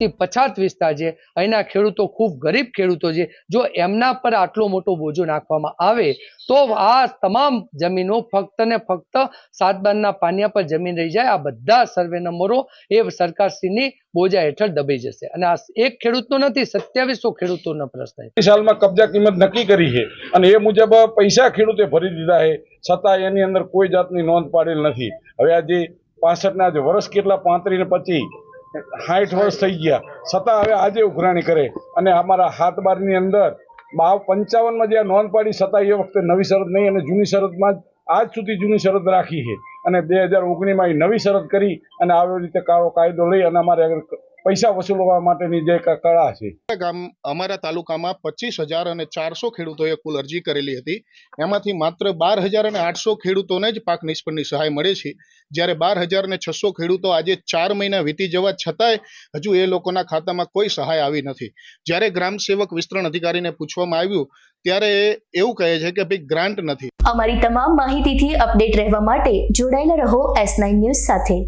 પછાત વિસ્તાર છે, અહીંના ખેડૂતો ખૂબ ગરીબ ખેડૂતો છે। જો એમના પર આટલો મોટો બોજો નાખવામાં આવે તો આ તમામ જમીનો ફક્ત ને ફક્ત સાતબારના પાનિયા પર જમીન રહી જાય। આ બધા સર્વે નંબરો એ સરકારશ્રીની બોજા હેઠળ દબાઈ જશે અને આ એક ખેડૂતનો નથી, 2700 ખેડૂતોનો પ્રશ્ન છે। સાલમાં કબજા કિંમત નક્કી કરી છે અને એ મુજબ પૈસા ખેડૂતે ભરી દીધા છે, છતાં એની અંદર કોઈ જાતની નોંધ પાડેલ નથી। હવે આજે 65ના જે વર્ષ કેટલા 35 ને 25 60 વર્ષ થઈ ગયા, છતાં હવે આજે ઉઘરાણી કરે અને અમારા 7/12 ની અંદર 55માં જે નોંધ પાડી, છતાં એ વખતે નવી શરત નહીં અને જૂની શરતમાં જ આજ સુધી જૂની શરત રાખી છે અને 2019માં નવી શરત કરી અને આવી રીતે કાયદો લઈ અને અમારે પૈસા વસૂલવા માટેની જે કળા છે। અમારા તાલુકામાં 25,400 ખેડૂતોએ કુલ અરજી કરેલી હતી। એમાંથી માત્ર 12,800 ખેડૂતોને જ પાક નિષ્ફળની સહાય મળે છે, જ્યારે 12,600 ખેડૂતો આજે 4 મહિના વીતી જવા છતાંય હજુ એ લોકોના ખાતામાં કોઈ સહાય આવી નથી। જ્યારે ગ્રામ સેવક વિસ્તરણ અધિકારીને પૂછવામાં આવ્યું ત્યારે એવું કહે છે કે ભાઈ ગ્રાન્ટ નથી। અમારી તમામ માહિતીથી અપડેટ રહેવા માટે જોડાયેલા રહો S9 ન્યૂઝ સાથે।